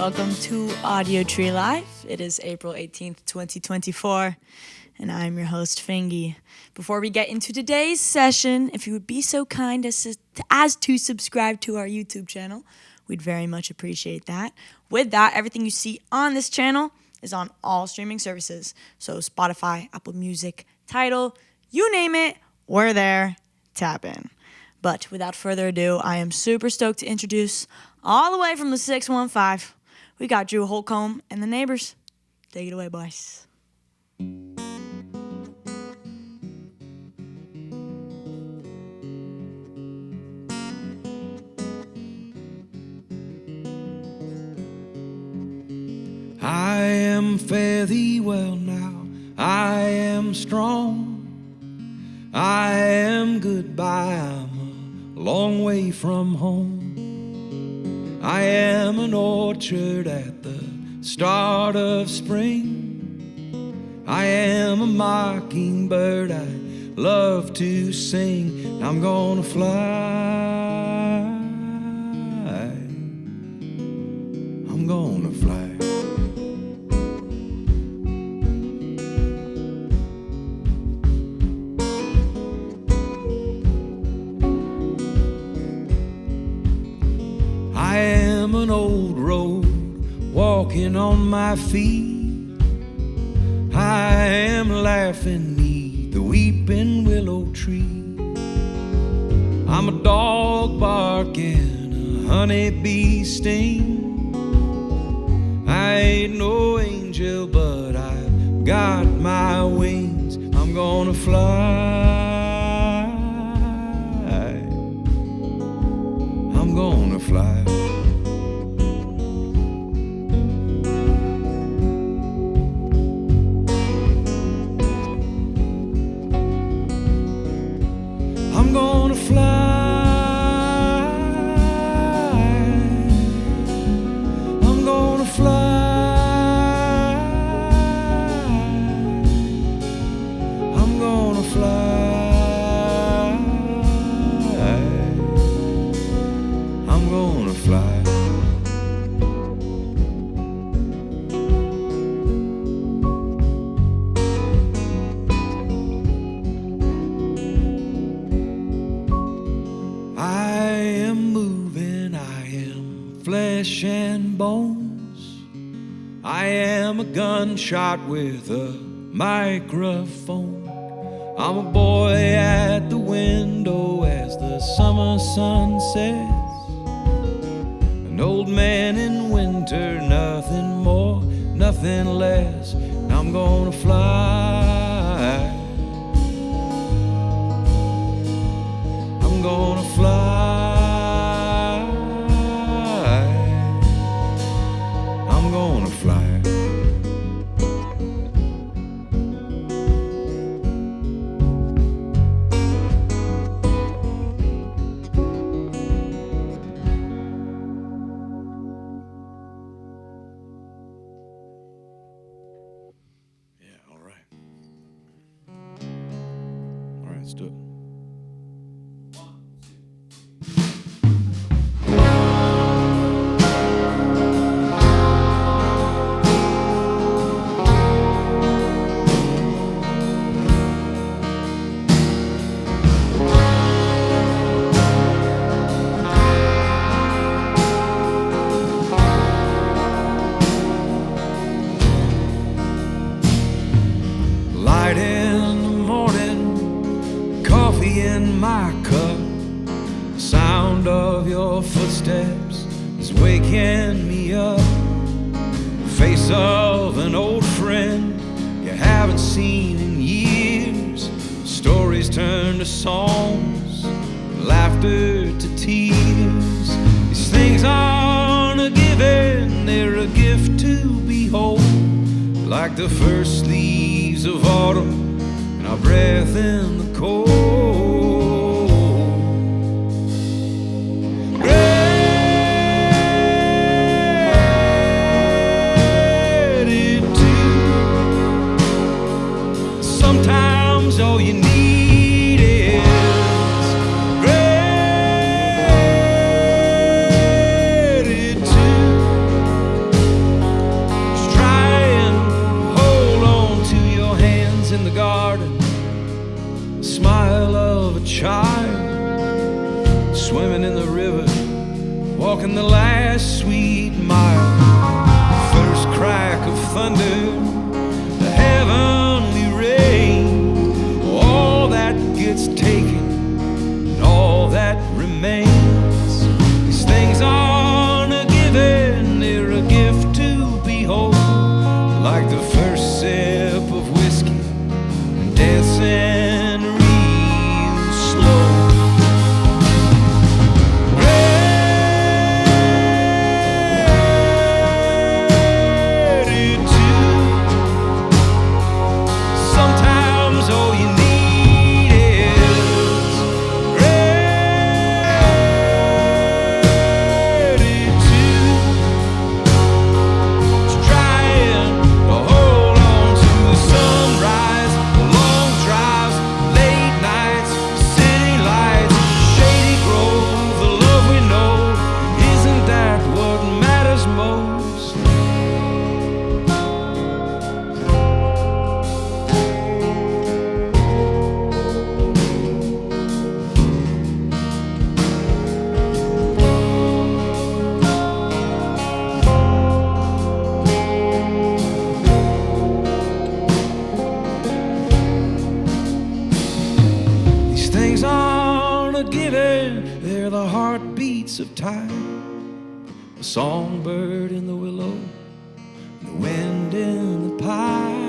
welcome to Audiotree Live. It is April 18th, 2024, and I'm your host, FINGY. Before we get into today's session, if you would be so kind as to subscribe to our YouTube channel, we'd very much appreciate that. With that, everything you see on this channel is on all streaming services. So Spotify, Apple Music, Tidal, you name it, we're there. Tap in. But without further ado, I am super stoked to introduce, all the way from the 615, we got Drew Holcomb and the Neighbors. Take it away, boys. I am fare thee well now, I am strong, I am goodbye, I'm a long way from home. I am an orchard at the start of spring, I am a mockingbird I love to sing. I'm gonna fly, I'm gonna fly. I am an old road walking on my feet, I am laughing neath the weeping willow tree. I'm a dog barking, a honeybee sting. I ain't no angel, but I've got my wings. I'm gonna fly, I'm gonna fly. I'm gonna fly, I'm gonna fly, I'm gonna fly, I'm gonna fly. I am moving, I am flesh and bones. I am a gunshot with a microphone. I'm a boy at the window as the summer sun sets. An old man in winter, nothing more, nothing less. I'm gonna fly, I'm gonna fly, I'm gonna fly. Yeah, all right. All right, let's do it. Light in the morning, coffee in my cup. The sound of your footsteps is waking me up. Face of an old friend you haven't seen in years. Stories turn to songs, laughter to tears. These things aren't a given, they're a gift to behold. Like the first leaves of autumn and our breath in the cold. Ready to. Sometimes all you need is ready to. swimming in the river, walking the last sweet mile. First crack of thunder, the heavenly rain, all that gets taken and all that remains. These things aren't a given, they're a gift to behold, like the first sip of whiskey and dancing real slow. Of time, a songbird in the willow, the wind in the pines.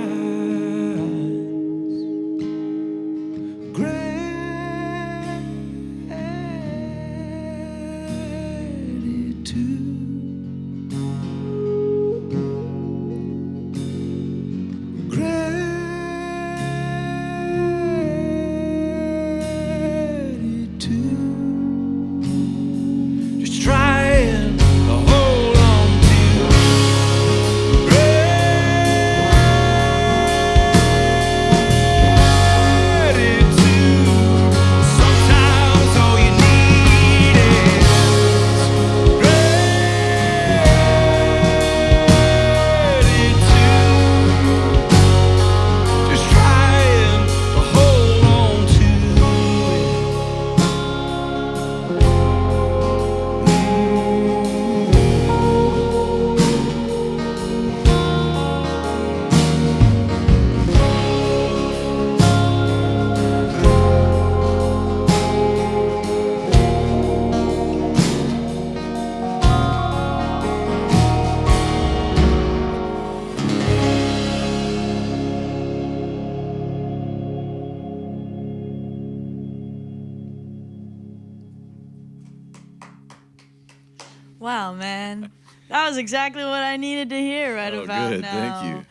Wow, man. That was exactly what I needed to hear about good. now. Thank you.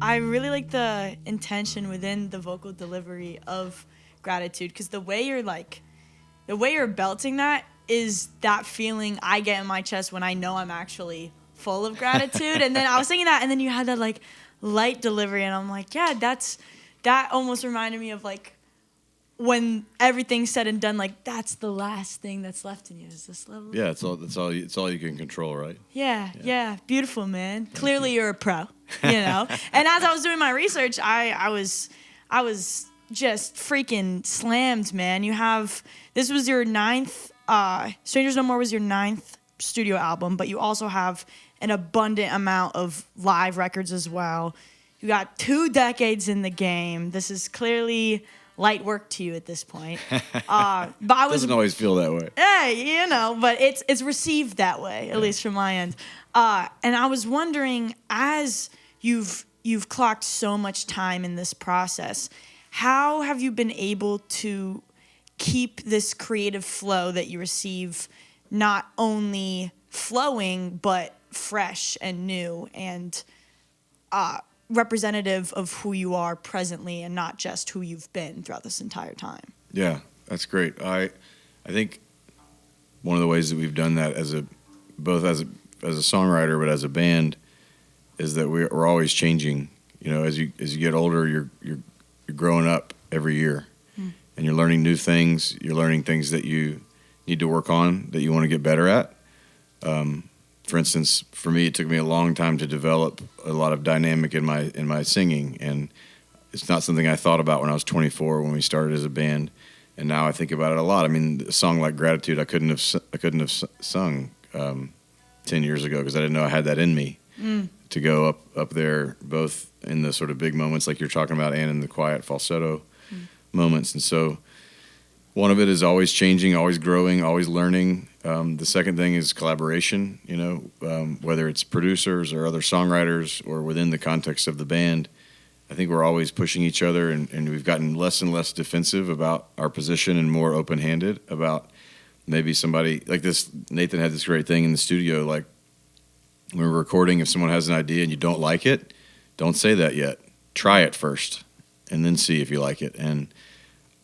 I really like the intention within the vocal delivery of Gratitude, because the way you're belting that is that feeling I get in my chest when I know I'm actually full of gratitude. And then I was thinking that, and then you had that like light delivery, and I'm like, yeah, that almost reminded me of like when everything's said and done, like that's the last thing that's left in you is this level. Yeah, it's all you can control, right? Yeah. Beautiful, man. Clearly you're a pro, you know? And as I was doing my research, I was just freaking slammed, man. This was your 9th, Strangers No More was your 9th studio album, but you also have an abundant amount of live records as well. You got 2 decades in the game. This is clearly light work to you at this point. But I was doesn't always feel that way. Hey, you know, but it's received that way, at least from my end. And I was wondering, as you've clocked so much time in this process, how have you been able to keep this creative flow that you receive not only flowing, but fresh and new and representative of who you are presently and not just who you've been throughout this entire time? Yeah, that's great. I think one of the ways that we've done that both as a songwriter but as a band is that we're always changing. You know, as you get older, you're growing up every year, and you're learning new things. You're learning things that you need to work on, that you want to get better at. For instance, for me, it took me a long time to develop a lot of dynamic in my singing, and it's not something I thought about when I was 24 when we started as a band. And now I think about it a lot. I mean, a song like Gratitude, I couldn't have sung 10 years ago because I didn't know I had that in me to go up there, both in the sort of big moments like you're talking about and in the quiet falsetto moments. And so one of it is always changing, always growing, always learning. The second thing is collaboration, whether it's producers or other songwriters or within the context of the band. I think we're always pushing each other, and we've gotten less and less defensive about our position and more open-handed about maybe somebody like this. Nathan had this great thing in the studio, like when we're recording, if someone has an idea and you don't like it, don't say that yet. Try it first and then see if you like it. And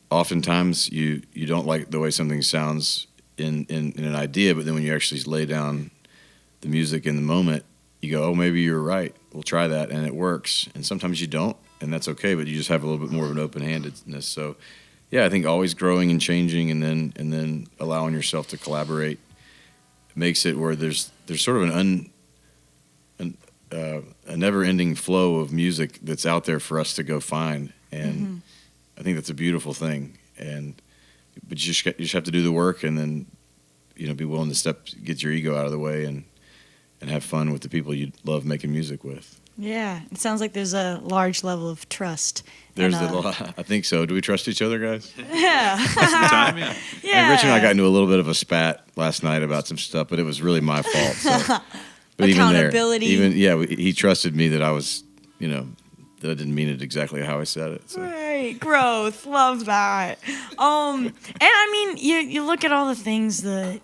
oftentimes you don't like the way something sounds in an idea, but then when you actually lay down the music in the moment, you go, oh, maybe you're right. We'll try that, and it works. And sometimes you don't, and that's okay, but you just have a little bit more of an open-handedness. So, yeah, I think always growing and changing and then allowing yourself to collaborate makes it where there's sort of a never-ending flow of music that's out there for us to go find. And I think that's a beautiful thing. But you just have to do the work and then, be willing to get your ego out of the way and have fun with the people you love making music with. Yeah, it sounds like there's a large level of trust. I think so. Do we trust each other, guys? Yeah. Some time, yeah. Yeah. And Rich and I got into a little bit of a spat last night about some stuff, but it was really my fault. So. But Accountability. He trusted me that I was, that I didn't mean it exactly how I said it. So. Right, growth, love that. And I mean, you look at all the things the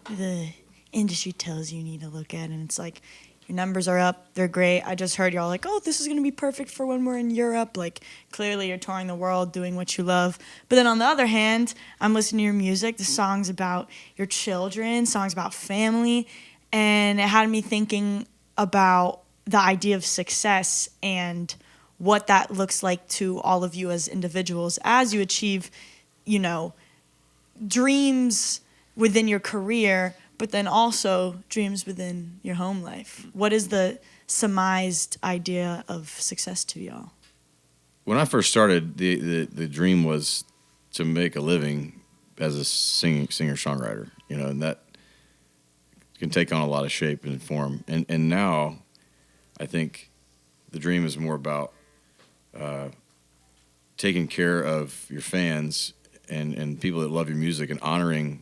industry tells you need to look at, and it's like your numbers are up, they're great. I just heard y'all like, oh, this is gonna be perfect for when we're in Europe. Like, clearly you're touring the world, doing what you love. But then on the other hand, I'm listening to your music, the songs about your children, songs about family, and it had me thinking about the idea of success and what that looks like to all of you as individuals as you achieve, dreams within your career, but then also dreams within your home life. What is the surmised idea of success to y'all? When I first started, the dream was to make a living as a singer-songwriter, and that can take on a lot of shape and form. And now I think the dream is more about taking care of your fans and people that love your music and honoring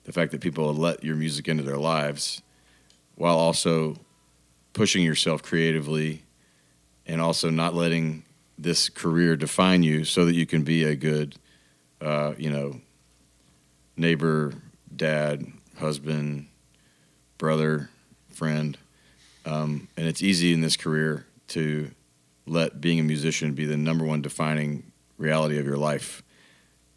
the fact that people let your music into their lives while also pushing yourself creatively and also not letting this career define you so that you can be a good, neighbor, dad, husband, brother, friend. And it's easy in this career to let being a musician be the number one defining reality of your life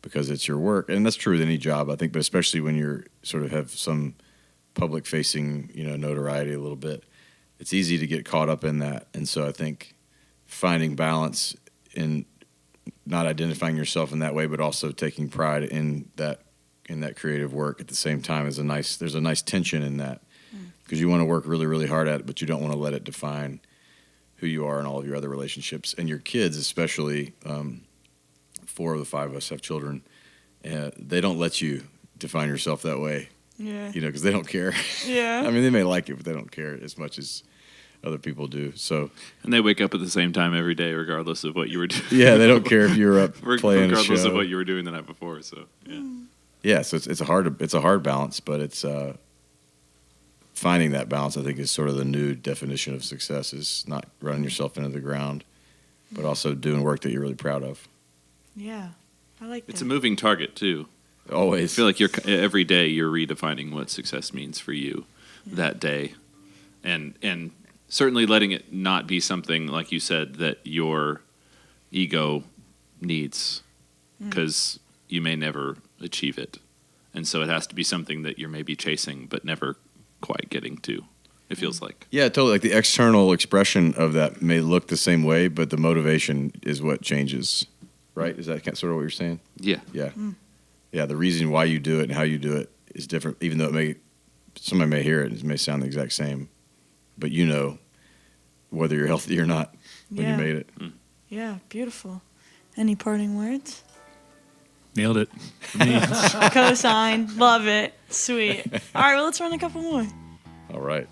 because it's your work. And that's true with any job, I think, but especially when you're sort of have some public-facing, notoriety a little bit, it's easy to get caught up in that. And so I think finding balance in not identifying yourself in that way, but also taking pride in that creative work at the same time there's a nice tension in that because you want to work really, really hard at it, but you don't want to let it define who you are in all of your other relationships. And your kids, especially, 4 of the 5 of us have children, they don't let you define yourself that way. Yeah. Because they don't care. Yeah. I mean, they may like it, but they don't care as much as other people do. So. And they wake up at the same time every day, regardless of what you were doing. Yeah, they don't care if you're up playing a show. Regardless of what you were doing the night before. So yeah. Yeah, so it's a hard balance, but it's finding that balance. I think is sort of the new definition of success: is not running yourself into the ground, but also doing work that you're really proud of. Yeah, I like that. It's a moving target too. Always. I feel like every day you're redefining what success means for you that day, and certainly letting it not be something like you said that your ego needs because you may never achieve it, and so it has to be something that you're maybe chasing but never quite getting to. It feels like. Yeah, totally. Like the external expression of that may look the same way, but the motivation is what changes. Right? Is that sort of what you're saying? Yeah. Yeah. Yeah, the reason why you do it and how you do it is different, even though somebody may hear it and it may sound the exact same, but whether you're healthy or not when you made it. Yeah, beautiful. Any parting words? Nailed it. For me. Cosign. Love it. Sweet. All right, well, let's run a couple more. All right.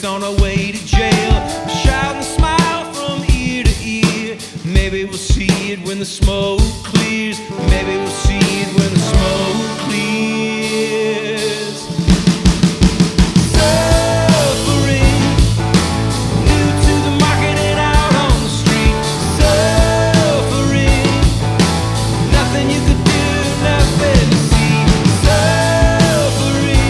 On our way to jail, shout and smile from ear to ear. Maybe we'll see it when the smoke clears. Maybe we'll see it when the smoke clears. Suffering, new to the market and out on the street. Suffering, nothing you could do, nothing to see. Suffering,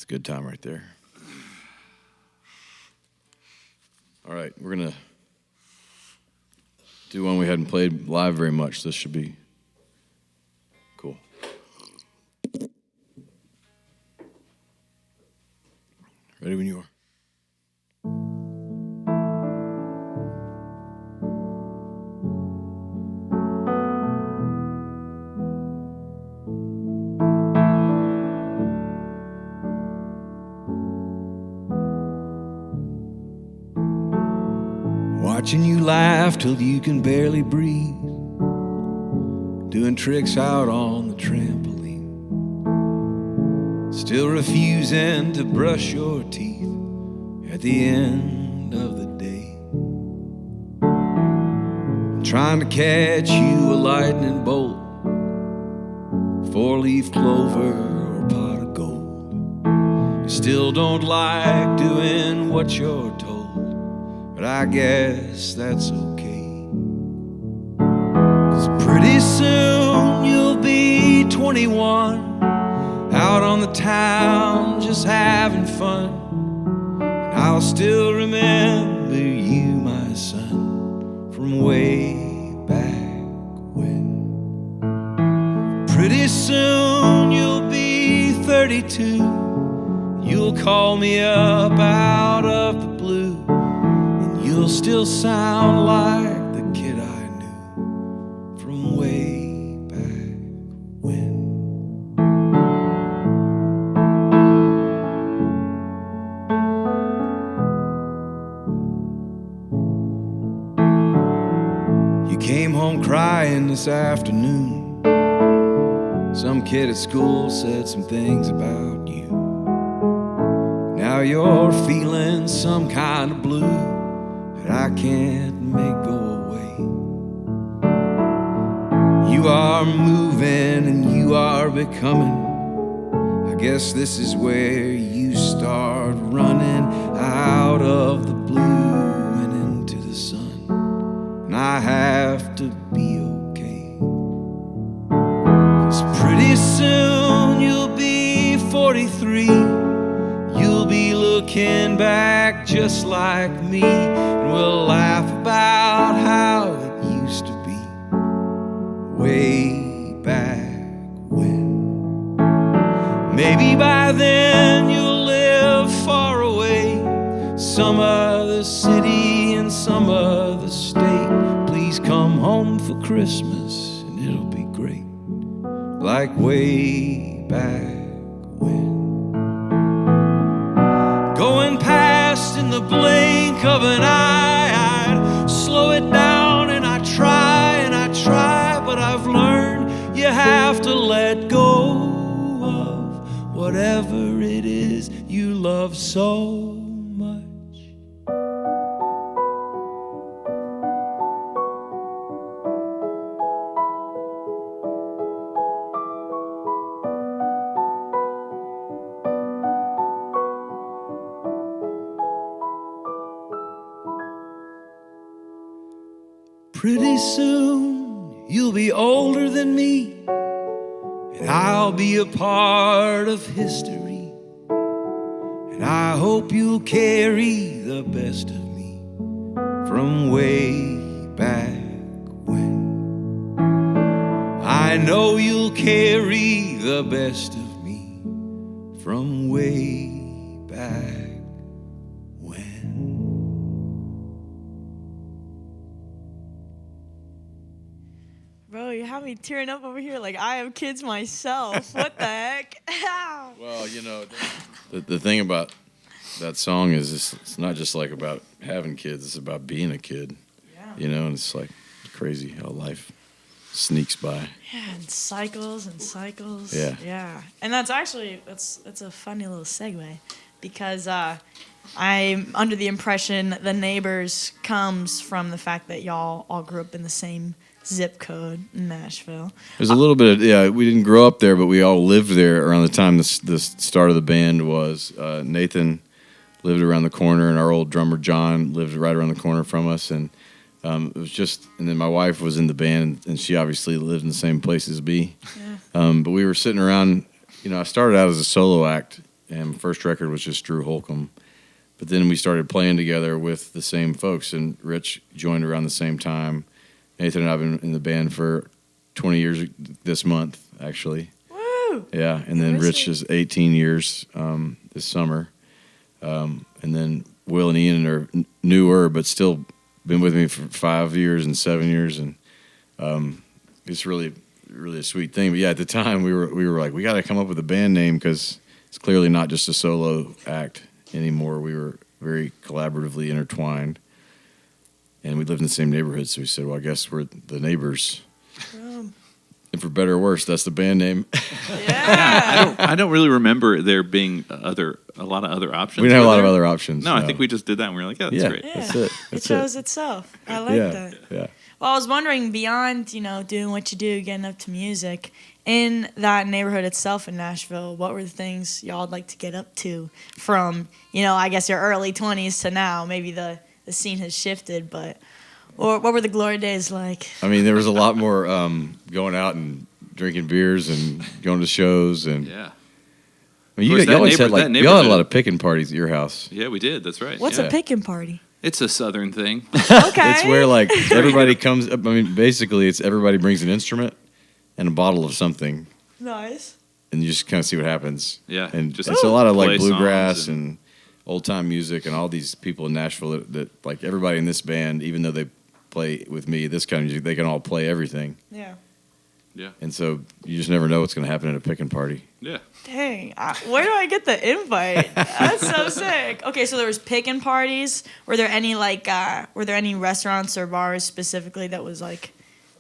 It's a good time right there. All right, we're going to do one we hadn't played live very much. This should be cool. Ready when you are. Watching you laugh till you can barely breathe, doing tricks out on the trampoline, still refusing to brush your teeth at the end of the day, trying to catch you a lightning bolt, 4-leaf clover or pot of gold. You still don't like doing what you're told, but I guess that's okay, 'cause pretty soon you'll be 21, out on the town just having fun, and I'll still remember you, my son, from way back when. Pretty soon you'll be 22. You'll call me up out of the blue, and you'll still sound like the kid I knew from way back when. You came home crying this afternoon. Some kid at school said some things about you. Now you're feeling some kind of blue that I can't make go away. You are moving and you are becoming. I guess this is where you start running out of the blue and into the sun. And I have to be okay. 'Cause pretty soon you'll be 43. You'll be looking back just like me, and we'll laugh about how it used to be way back when. Maybe by then you'll live far away, some other city and some other state. Please come home for Christmas and it'll be great, like way back when. Going past in the blink of an eye, I'd slow it down and I try, but I've learned you have to let go of whatever it is you love so much. Pretty soon you'll be older than me, and I'll be a part of history. And I hope you'll carry the best of me from way back when. I know you'll carry the best of me from way back when. Bro, you have me tearing up over here like I have kids myself. What the heck? Ow. Well, you know, the thing about that song is it's not just like about having kids, it's about being a kid. Yeah. You know, and it's like crazy how life sneaks by. Yeah, and cycles and cycles. Yeah. Yeah. And that's actually, that's a funny little segue because I'm under the impression The Neighbors comes from the fact that y'all all grew up in the same zip code in Nashville. There's a little bit of, we didn't grow up there, but we all lived there around the time the start of the band was. Nathan lived around the corner, and our old drummer John lived right around the corner from us. And it was just, and then my wife was in the band, and she obviously lived in the same place as me. Yeah. But we were sitting around, I started out as a solo act, and my first record was just Drew Holcomb. But then we started playing together with the same folks, and Rich joined around the same time. Nathan and I have been in the band for 20 years this month, actually. Woo! Yeah, and then Rich is 18 years this summer. And then Will and Ian are newer, but still been with me for 5 years and 7 years. And it's really, really a sweet thing. But yeah, at the time, we were like, we got to come up with a band name because it's clearly not just a solo act anymore. We were very collaboratively intertwined. And we lived in the same neighborhood, so we said, well, I guess we're the neighbors. And for better or worse, that's the band name. Yeah. I don't really remember there being a lot of other options. We didn't have a lot of other options. No, I think we just did that and we were like, yeah, that's great. Yeah. That's it. It chose itself. I like that. Yeah. Well, I was wondering, beyond, doing what you do, getting up to music, in that neighborhood itself in Nashville, what were the things y'all would like to get up to from, I guess your early 20s to now? Maybe the scene has shifted, but or what were the glory days like? I mean, there was a lot more going out and drinking beers and going to shows. And yeah. I mean, you always had y'all had a lot of pickin' parties at your house. Yeah, we did. That's right. What's a pickin' party? It's a Southern thing. Okay. It's where everybody comes. Basically, it's everybody brings an instrument and a bottle of something. Nice. and you just kind of see what happens. Yeah, and just it's a lot of like play bluegrass songs and old time music, and all these people in Nashville that like everybody in this band, even though they play with me this kind of music, they can all play everything. Yeah. Yeah. And so you just never know what's going to happen at a pickin' party. Yeah. Dang, where do I get the invite? That's so sick. Okay, so there was pickin' parties. Were there any restaurants or bars specifically that was like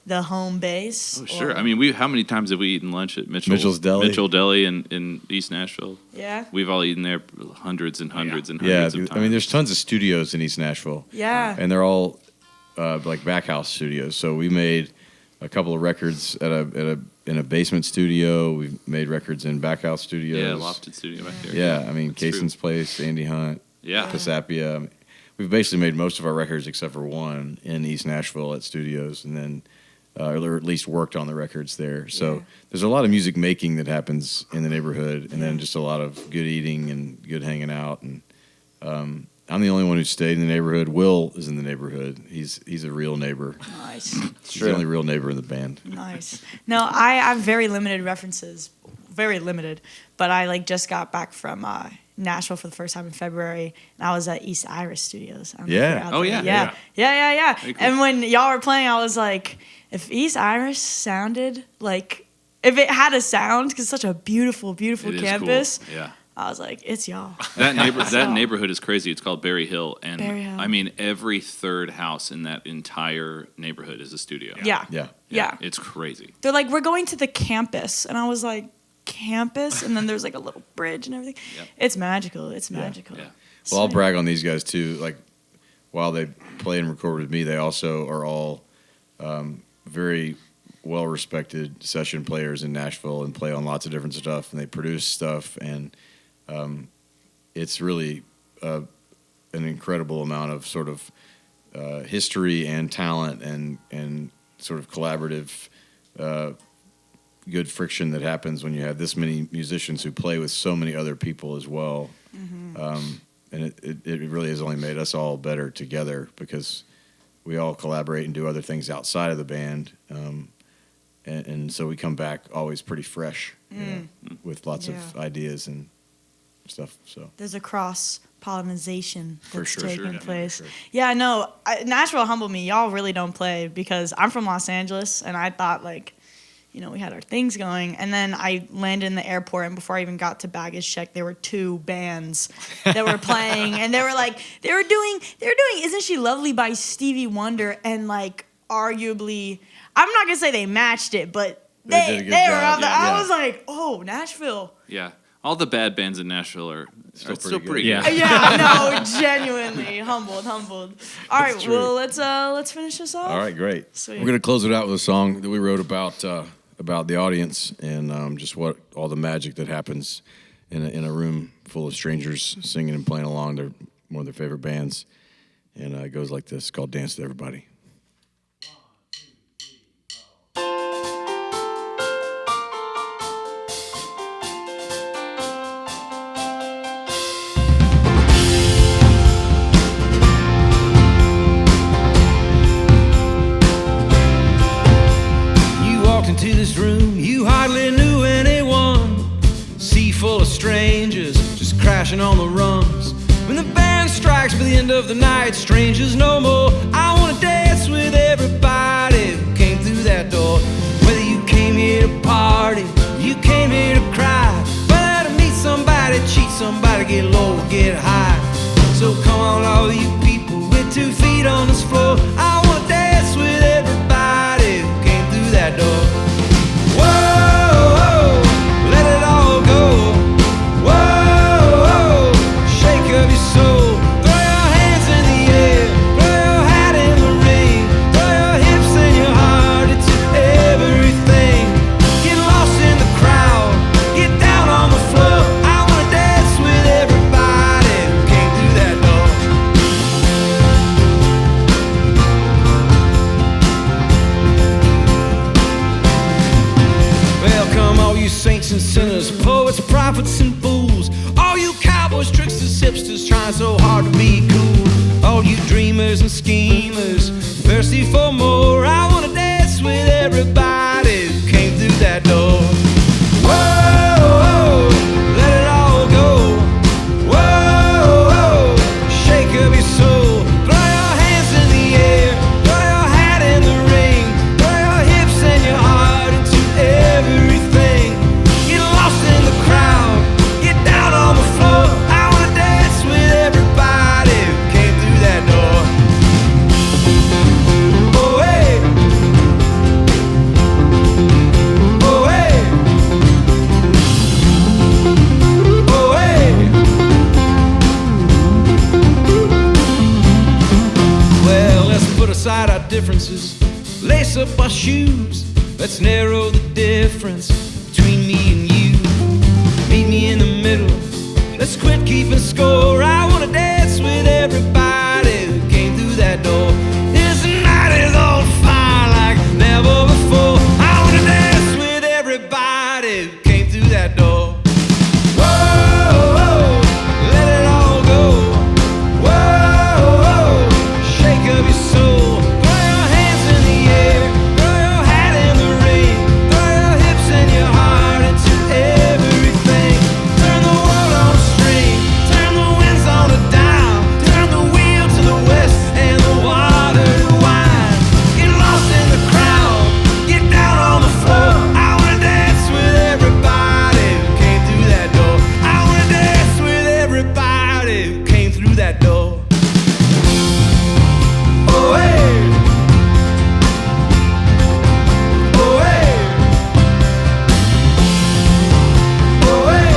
the home base? Oh, sure. I mean, how many times have we eaten lunch at Mitchell's Deli? Mitchell Deli in East Nashville. Yeah. We've all eaten there hundreds and hundreds and Yeah, hundreds of times. I mean, there's tons of studios in East Nashville. Yeah. And they're all like back house studios. So we made a couple of records in a basement studio. We've made records in back house studios. Yeah, lofted studio back there. Yeah, I mean, That's Cason's Place, Andy Hunt, Yeah. Pisapia. I mean, we've basically made most of our records except for one in East Nashville at studios, and then or at least worked on the records there. So there's a lot of music making that happens in the neighborhood, and then just a lot of good eating and good hanging out. And I'm the only one who stayed in the neighborhood. Will is in the neighborhood. He's a real neighbor. Nice. He's the only real neighbor in the band. Nice. No, I have very limited references. Very limited. But I like just got back from Nashville for the first time in February, and I was at East Iris Studios. I don't know if Yeah. you're out Oh, there. yeah. Yeah. Very cool. And when y'all were playing, I was like, if East Iris sounded like, if it had a sound, because it's such a beautiful, beautiful It is campus, cool. Yeah. I was like, it's y'all. That neighborhood is crazy. It's called Berry Hill, and Berry Hill. I mean every third house in that entire neighborhood is a studio. Yeah. It's crazy. They're like, we're going to the campus. And I was like, campus? And then there's like a little bridge and everything. Yep. It's magical. It's magical. Yeah. Well, I'll Sweet. brag on these guys too. Like, while they play and record with me, they also are all very well-respected session players in Nashville and play on lots of different stuff, and they produce stuff, and it's really an incredible amount of sort of history and talent and sort of collaborative good friction that happens when you have this many musicians who play with so many other people as well. And it really has only made us all better together because we all collaborate and do other things outside of the band. And so we come back always pretty fresh with lots of ideas and stuff. So There's a cross-pollination that's taking yeah, place. for sure. Yeah, no, Nashville humbled me. Y'all really don't play because I'm from Los Angeles, and I thought, like, you know, we had our things going. And then I landed in the airport, and before I even got to baggage check, there were 2 bands that were playing. And they were doing Isn't She Lovely by Stevie Wonder, and, like, arguably, I'm not going to say they matched it, but They did a they good were job, out there. yeah. I was like, oh, Nashville. Yeah. All the bad bands in Nashville are still pretty pretty good. good. Yeah, no, genuinely humbled. All right, true. well, let's finish this off. all right, great. Sweet. We're gonna close it out with a song that we wrote about the audience and just what all the magic that happens in a room full of strangers singing and playing along. They're one of their favorite bands, and it goes like this. It's called "Dance to Everybody." Into this room, you hardly knew anyone. Sea full of strangers, just crashing on the rungs. When the band strikes by the end of the night, strangers no more. I wanna dance with everybody who came through that door. Whether you came here to party, you came here to cry, whether to meet somebody, cheat somebody, get low, get high. So come on, all you people with 2 feet on this floor. I wanna dance with everybody who came through that door. Whoa, let it all go. Whoa, shake up your soul. Throw your hands in the air, throw your hat in the ring, throw your hips and your heart into everything. Get lost in the crowd, get down on the floor. I wanna dance with everybody who came through that door. Welcome all you saints and sinners, poets, prophets, and fools. All you cowboys, tricksters, hipsters, trying so hard to be cool. All you dreamers and schemers, thirsty for more. I wanna dance with everybody who came through that door. Whoa, our differences, lace up our shoes. Let's narrow the difference between me and you. Meet me in the middle, let's quit keeping score. I wanna dance with everybody who came through that door. This night is on fire like never before. I wanna dance with everybody who came through that door. Whoa, let it all go. Whoa, shake up your soul. Throw your hands in the air, throw your hat in the rain, throw your hips and your heart into everything. Turn the world on a string, turn the winds on a dime, turn the wheel to the west and the water to wine. Get lost in the crowd, get down on the floor. I wanna dance with everybody who came through that door. I wanna dance with everybody who came through that door. Oh hey, oh hey, oh hey.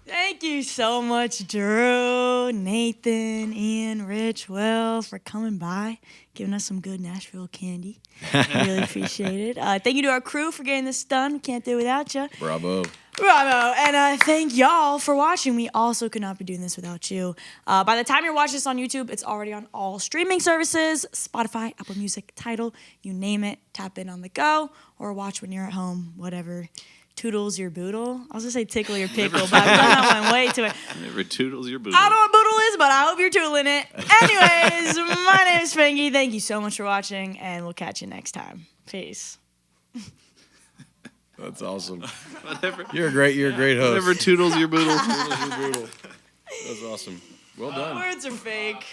Thank you so much, Drew, Nathan, Ian, Rich, Will, for coming by, giving us some good Nashville candy. Really appreciate it. Thank you to our crew for getting this done. We can't do it without you. Bravo. Bravo. And thank y'all for watching. We also could not be doing this without you. By the time you're watching this on YouTube, it's already on all streaming services, Spotify, Apple Music, Tidal, you name it. Tap in on the go or watch when you're at home, whatever. Toodles your boodle. I was going to say tickle your pickle, but I've done that one way too much. Never toodles your boot. I don't know what boodle is, but I hope you're tootling it. Anyways, my name is FINGY. Thank you so much for watching, and we'll catch you next time. Peace. That's awesome. Whatever. You're a great host. Whatever toodles your boodle. That's awesome. Well done. Words are fake.